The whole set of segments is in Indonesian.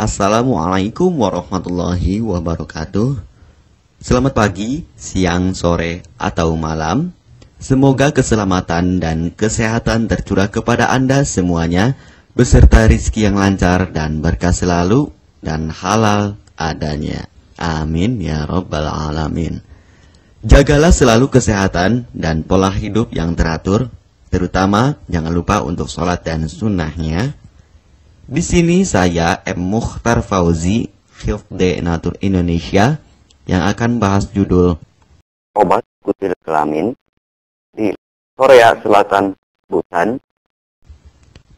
Assalamualaikum warahmatullahi wabarakatuh. Selamat pagi, siang, sore, atau malam. Semoga keselamatan dan kesehatan tercurah kepada Anda semuanya, beserta rizki yang lancar dan berkah selalu, dan halal adanya. Amin ya rabbal alamin. Jagalah selalu kesehatan dan pola hidup yang teratur, terutama jangan lupa untuk sholat dan sunnahnya. Di sini saya M. Mukhtar Fauzi, Hifdz Natur Indonesia, yang akan bahas judul Obat Kutil Kelamin di Korea Selatan, Busan.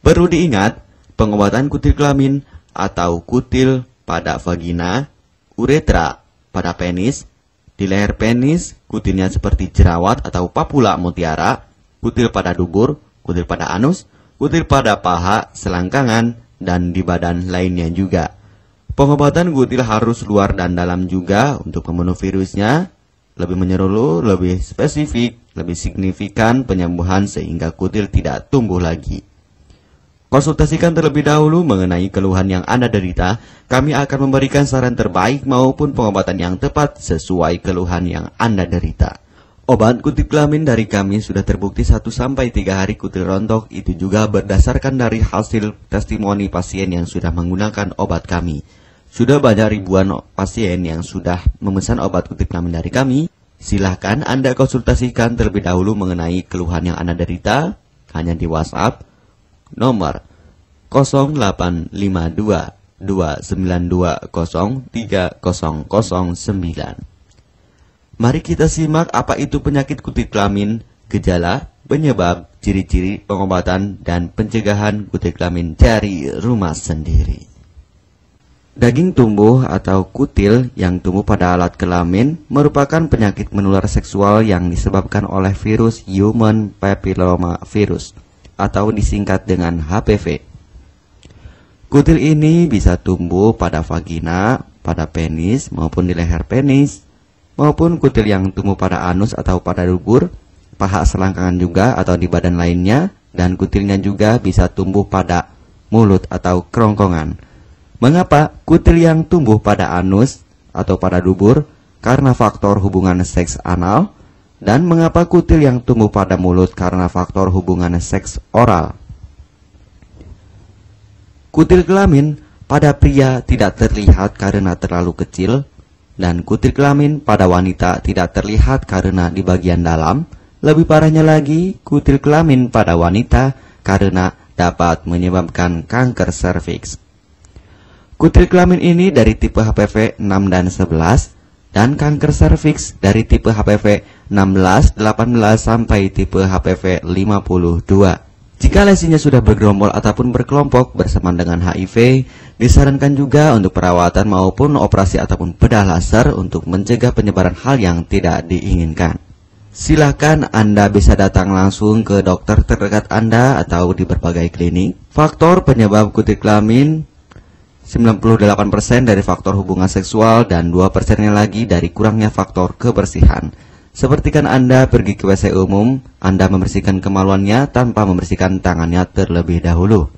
Perlu diingat, pengobatan kutil kelamin atau kutil pada vagina, uretra pada penis, di leher penis, kutilnya seperti jerawat atau papula mutiara, kutil pada dubur, kutil pada anus, kutil pada paha, selangkangan, dan di badan lainnya juga. Pengobatan kutil harus luar dan dalam juga untuk membunuh virusnya, lebih menyeluruh, lebih spesifik, lebih signifikan penyembuhan sehingga kutil tidak tumbuh lagi. Konsultasikan terlebih dahulu mengenai keluhan yang Anda derita, kami akan memberikan saran terbaik maupun pengobatan yang tepat sesuai keluhan yang Anda derita. Obat kutil kelamin dari kami sudah terbukti 1-3 hari kutil rontok, itu juga berdasarkan dari hasil testimoni pasien yang sudah menggunakan obat kami. Sudah banyak ribuan pasien yang sudah memesan obat kutil kelamin dari kami. Silahkan Anda konsultasikan terlebih dahulu mengenai keluhan yang Anda derita hanya di WhatsApp nomor 0852 292 0309. Mari kita simak apa itu penyakit kutil kelamin, gejala, penyebab, ciri-ciri, pengobatan, dan pencegahan kutil kelamin dari rumah sendiri. Daging tumbuh atau kutil yang tumbuh pada alat kelamin merupakan penyakit menular seksual yang disebabkan oleh virus Human Papilloma Virus atau disingkat dengan HPV. Kutil ini bisa tumbuh pada vagina, pada penis maupun di leher penis, maupun kutil yang tumbuh pada anus atau pada dubur, paha selangkangan juga atau di badan lainnya, dan kutilnya juga bisa tumbuh pada mulut atau kerongkongan. Mengapa kutil yang tumbuh pada anus atau pada dubur? Karena faktor hubungan seks anal. Dan mengapa kutil yang tumbuh pada mulut? Karena faktor hubungan seks oral. Kutil kelamin pada pria tidak terlihat karena terlalu kecil, dan kutil kelamin pada wanita tidak terlihat karena di bagian dalam. Lebih parahnya lagi, kutil kelamin pada wanita karena dapat menyebabkan kanker serviks. Kutil kelamin ini dari tipe HPV 6 dan 11, dan kanker serviks dari tipe HPV 16, 18 sampai tipe HPV 52. Jika lesinya sudah bergerombol ataupun berkelompok bersamaan dengan HIV, disarankan juga untuk perawatan maupun operasi ataupun bedah laser untuk mencegah penyebaran hal yang tidak diinginkan. Silakan Anda bisa datang langsung ke dokter terdekat Anda atau di berbagai klinik. Faktor penyebab kutil kelamin 98% dari faktor hubungan seksual dan 2%-nya lagi dari kurangnya faktor kebersihan. Sepertikan Anda pergi ke WC umum, Anda membersihkan kemaluannya tanpa membersihkan tangannya terlebih dahulu.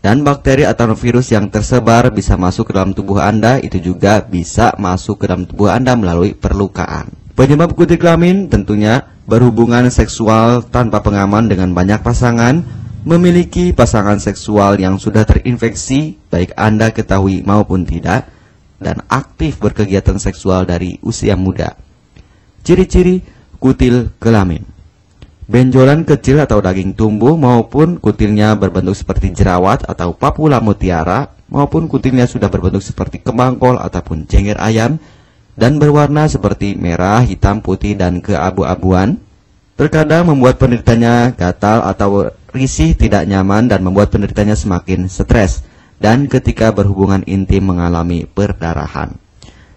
Dan bakteri atau virus yang tersebar bisa masuk ke dalam tubuh Anda, itu juga bisa masuk ke dalam tubuh Anda melalui perlukaan. Penyebab kutil kelamin tentunya berhubungan seksual tanpa pengaman dengan banyak pasangan, memiliki pasangan seksual yang sudah terinfeksi, baik Anda ketahui maupun tidak, dan aktif berkegiatan seksual dari usia muda. Ciri-ciri kutil kelamin: benjolan kecil atau daging tumbuh maupun kutilnya berbentuk seperti jerawat atau papula mutiara, maupun kutilnya sudah berbentuk seperti kembang kol ataupun cengkeh ayam dan berwarna seperti merah, hitam, putih, dan keabu-abuan. Terkadang membuat penderitanya gatal atau risih, tidak nyaman, dan membuat penderitanya semakin stres, dan ketika berhubungan intim mengalami perdarahan.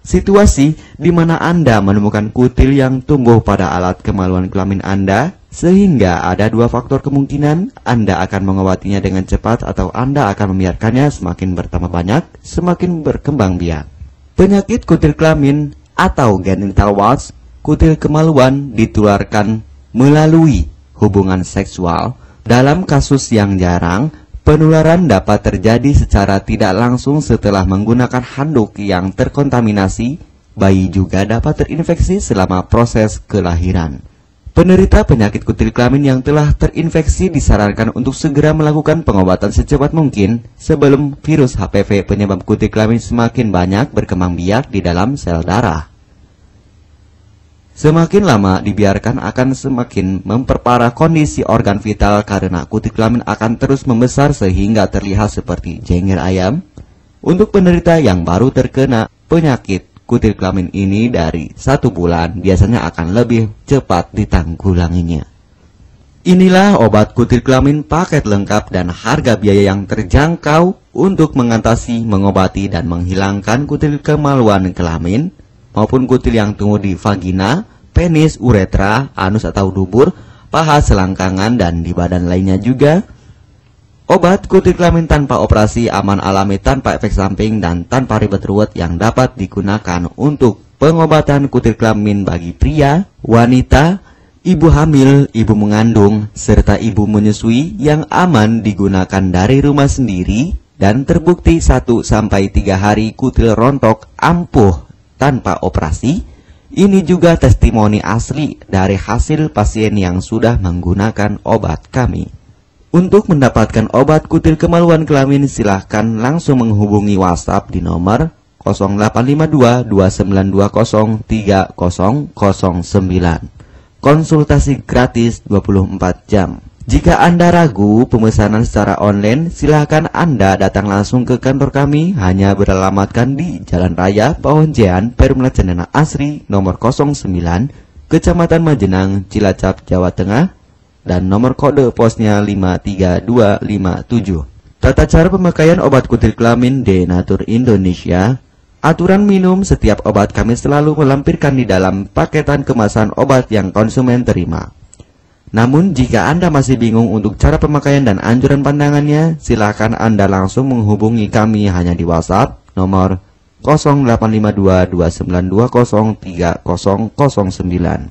Situasi di mana Anda menemukan kutil yang tumbuh pada alat kemaluan kelamin Anda, sehingga ada 2 faktor kemungkinan: Anda akan mengobatinya dengan cepat atau Anda akan membiarkannya semakin bertambah banyak, semakin berkembang biak. Penyakit kutil kelamin atau genital warts, kutil kemaluan, ditularkan melalui hubungan seksual. Dalam kasus yang jarang, Penularan dapat terjadi secara tidak langsung setelah menggunakan handuk yang terkontaminasi. Bayi juga dapat terinfeksi selama proses kelahiran. Penderita penyakit kutil kelamin yang telah terinfeksi disarankan untuk segera melakukan pengobatan secepat mungkin sebelum virus HPV penyebab kutil kelamin semakin banyak berkembang biak di dalam sel darah. Semakin lama dibiarkan akan semakin memperparah kondisi organ vital karena kutil kelamin akan terus membesar sehingga terlihat seperti jengger ayam. Untuk penderita yang baru terkena penyakit kutil kelamin ini dari 1 bulan biasanya akan lebih cepat ditanggulanginya. Inilah obat kutil kelamin paket lengkap dan harga biaya yang terjangkau untuk mengatasi, mengobati, dan menghilangkan kutil kemaluan kelamin maupun kutil yang tumbuh di vagina, penis, uretra, anus atau dubur, paha, selangkangan, dan di badan lainnya juga. Obat kutil kelamin tanpa operasi, aman alami, tanpa efek samping, dan tanpa ribet ruwet yang dapat digunakan untuk pengobatan kutil kelamin bagi pria, wanita, ibu hamil, ibu mengandung, serta ibu menyusui yang aman digunakan dari rumah sendiri dan terbukti 1-3 hari kutil rontok ampuh tanpa operasi. Ini juga testimoni asli dari hasil pasien yang sudah menggunakan obat kami. Untuk mendapatkan obat kutil kemaluan kelamin silahkan langsung menghubungi WhatsApp di nomor 0852 2920 3009. Konsultasi gratis 24 jam. Jika Anda ragu pemesanan secara online, silakan Anda datang langsung ke kantor kami, hanya beralamatkan di Jalan Raya Pahonjean, Perumna Cendana Asri, nomor 09, Kecamatan Majenang, Cilacap, Jawa Tengah, dan nomor kode posnya 53257. Tata cara pemakaian obat kutil kelamin Denatur Indonesia. Aturan minum setiap obat kami selalu melampirkan di dalam paketan kemasan obat yang konsumen terima. Namun jika Anda masih bingung untuk cara pemakaian dan anjuran pandangannya, silakan Anda langsung menghubungi kami hanya di WhatsApp nomor 0852 2920 3009.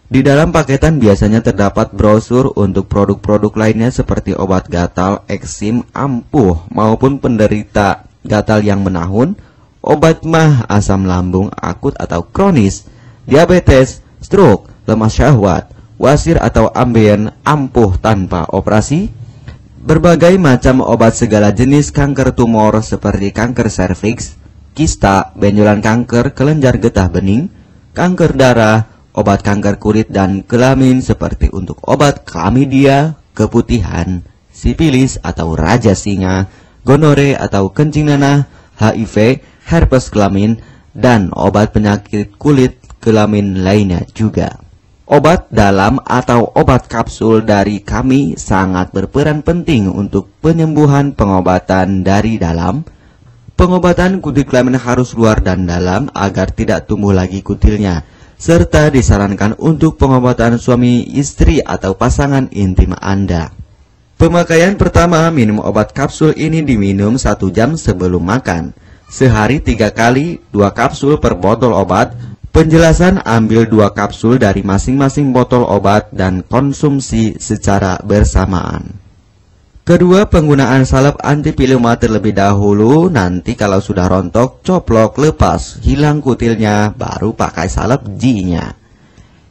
Di dalam paketan biasanya terdapat brosur untuk produk-produk lainnya seperti obat gatal, eksim, ampuh maupun penderita gatal yang menahun, obat mah, asam lambung akut atau kronis, diabetes, stroke, lemah syahwat, wasir atau ambien ampuh tanpa operasi, berbagai macam obat segala jenis kanker tumor seperti kanker serviks, kista, benjolan kanker, kelenjar getah bening, kanker darah, obat kanker kulit dan kelamin seperti untuk obat klamidia, keputihan, sipilis atau raja singa, gonore atau kencing nanah, HIV, herpes kelamin, dan obat penyakit kulit kelamin lainnya juga. Obat dalam atau obat kapsul dari kami sangat berperan penting untuk penyembuhan pengobatan dari dalam. Pengobatan kutil kelamin harus luar dan dalam agar tidak tumbuh lagi kutilnya, serta disarankan untuk pengobatan suami, istri, atau pasangan intim Anda. Pemakaian pertama, minum obat kapsul ini diminum 1 jam sebelum makan. Sehari 3 kali, 2 kapsul per botol obat. Penjelasan, ambil 2 kapsul dari masing-masing botol obat dan konsumsi secara bersamaan. Kedua, penggunaan salep antipiluma terlebih dahulu. Nanti kalau sudah rontok, coplok, lepas, hilang kutilnya, baru pakai salep G-nya.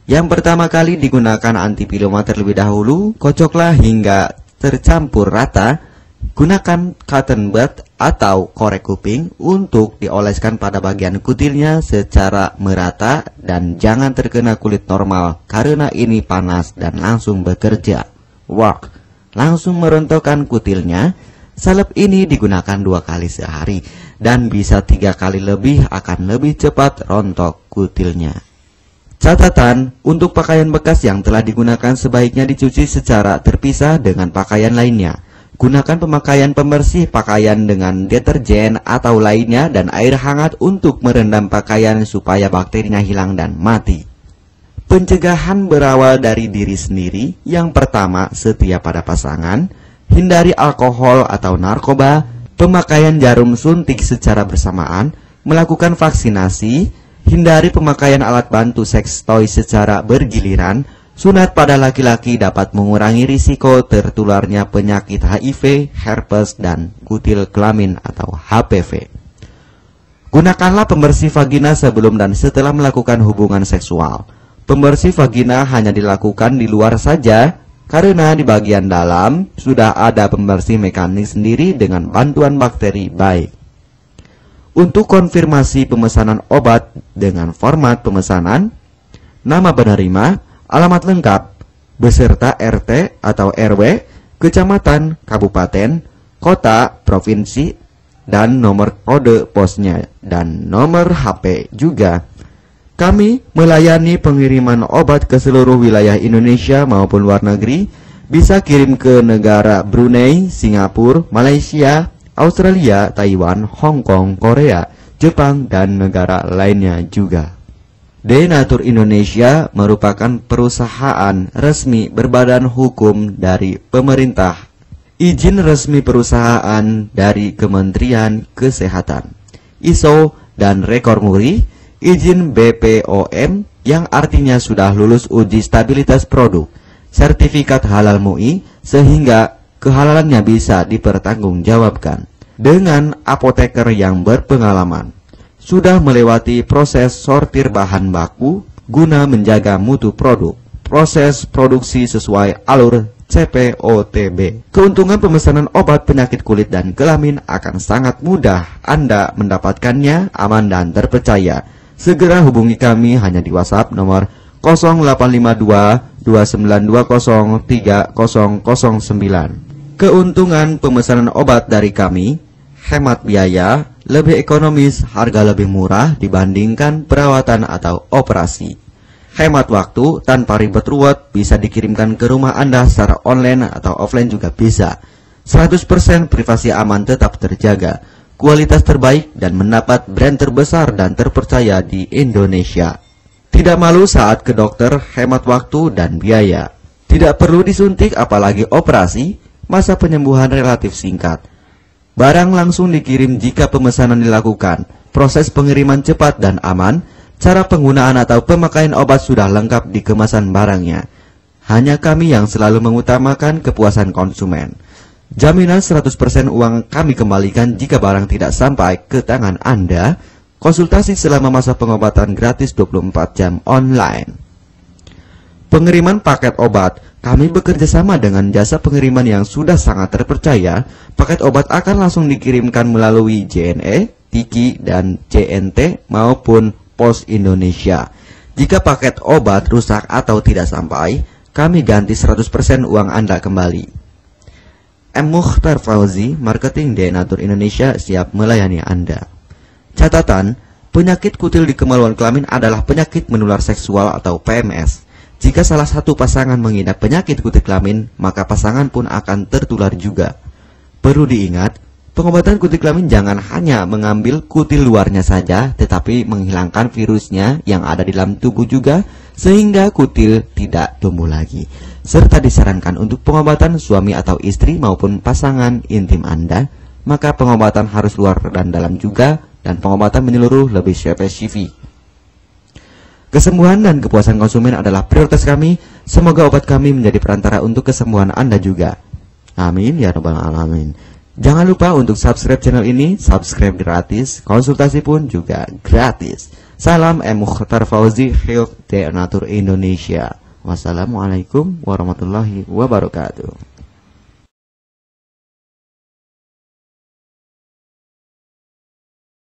Yang pertama kali digunakan antipiluma terlebih dahulu, kocoklah hingga tercampur rata. Gunakan cotton bud atau korek kuping untuk dioleskan pada bagian kutilnya secara merata dan jangan terkena kulit normal karena ini panas dan langsung bekerja. Work, langsung merontokkan kutilnya. Salep ini digunakan 2 kali sehari dan bisa 3 kali lebih akan lebih cepat rontok kutilnya. Catatan, untuk pakaian bekas yang telah digunakan sebaiknya dicuci secara terpisah dengan pakaian lainnya. Gunakan pemakaian pembersih pakaian dengan deterjen atau lainnya dan air hangat untuk merendam pakaian supaya bakterinya hilang dan mati. Pencegahan berawal dari diri sendiri. Yang pertama, setia pada pasangan, hindari alkohol atau narkoba, pemakaian jarum suntik secara bersamaan, melakukan vaksinasi, hindari pemakaian alat bantu seks toy secara bergiliran, Sunat pada laki-laki dapat mengurangi risiko tertularnya penyakit HIV, herpes, dan kutil kelamin atau HPV. Gunakanlah pembersih vagina sebelum dan setelah melakukan hubungan seksual. Pembersih vagina hanya dilakukan di luar saja, karena di bagian dalam sudah ada pembersih mekanik sendiri dengan bantuan bakteri baik. Untuk konfirmasi pemesanan obat dengan format pemesanan, nama penerima, alamat lengkap, beserta RT atau RW, kecamatan, kabupaten, kota, provinsi, dan nomor kode posnya, dan nomor HP juga. Kami melayani pengiriman obat ke seluruh wilayah Indonesia maupun luar negeri. Bisa kirim ke negara Brunei, Singapura, Malaysia, Australia, Taiwan, Hong Kong, Korea, Jepang, dan negara lainnya juga. Denatur Indonesia merupakan perusahaan resmi berbadan hukum dari pemerintah. Izin resmi perusahaan dari Kementerian Kesehatan, ISO dan rekor muri, izin BPOM yang artinya sudah lulus uji stabilitas produk, sertifikat halal MUI sehingga kehalalannya bisa dipertanggungjawabkan, dengan apoteker yang berpengalaman, sudah melewati proses sortir bahan baku guna menjaga mutu produk, proses produksi sesuai alur CPOTB. Keuntungan pemesanan obat penyakit kulit dan kelamin akan sangat mudah Anda mendapatkannya, aman dan terpercaya. Segera hubungi kami hanya di WhatsApp nomor 0852 2920 3009. Keuntungan pemesanan obat dari kami: hemat biaya, lebih ekonomis, harga lebih murah dibandingkan perawatan atau operasi. Hemat waktu, tanpa ribet ruwet, bisa dikirimkan ke rumah Anda secara online atau offline juga bisa. 100% privasi aman tetap terjaga, kualitas terbaik, dan mendapat brand terbesar dan terpercaya di Indonesia. Tidak malu saat ke dokter, hemat waktu dan biaya. Tidak perlu disuntik apalagi operasi, masa penyembuhan relatif singkat. Barang langsung dikirim jika pemesanan dilakukan, proses pengiriman cepat dan aman. Cara penggunaan atau pemakaian obat sudah lengkap di kemasan barangnya. Hanya kami yang selalu mengutamakan kepuasan konsumen. Jaminan 100% uang kami kembalikan jika barang tidak sampai ke tangan Anda. Konsultasi selama masa pengobatan gratis 24 jam online. Pengiriman paket obat. Kami bekerja sama dengan jasa pengiriman yang sudah sangat terpercaya. Paket obat akan langsung dikirimkan melalui JNE, Tiki, dan JNT maupun Pos Indonesia. Jika paket obat rusak atau tidak sampai, kami ganti 100% uang Anda kembali. M. Mukhtar Fauzi, Marketing Denatur Indonesia, siap melayani Anda. Catatan, penyakit kutil di kemaluan kelamin adalah penyakit menular seksual atau PMS. Jika salah satu pasangan mengidap penyakit kutil kelamin, maka pasangan pun akan tertular juga. Perlu diingat, pengobatan kutil kelamin jangan hanya mengambil kutil luarnya saja, tetapi menghilangkan virusnya yang ada di dalam tubuh juga, sehingga kutil tidak tumbuh lagi. Serta disarankan untuk pengobatan suami atau istri maupun pasangan intim Anda, maka pengobatan harus luar dan dalam juga, dan pengobatan menyeluruh lebih spesifik. Kesembuhan dan kepuasan konsumen adalah prioritas kami. Semoga obat kami menjadi perantara untuk kesembuhan Anda juga. Amin ya rabbal alamin. Jangan lupa untuk subscribe channel ini, subscribe gratis, konsultasi pun juga gratis. Salam M. Mukhtar Fauzi, Health Denatur Indonesia. Wassalamualaikum warahmatullahi wabarakatuh.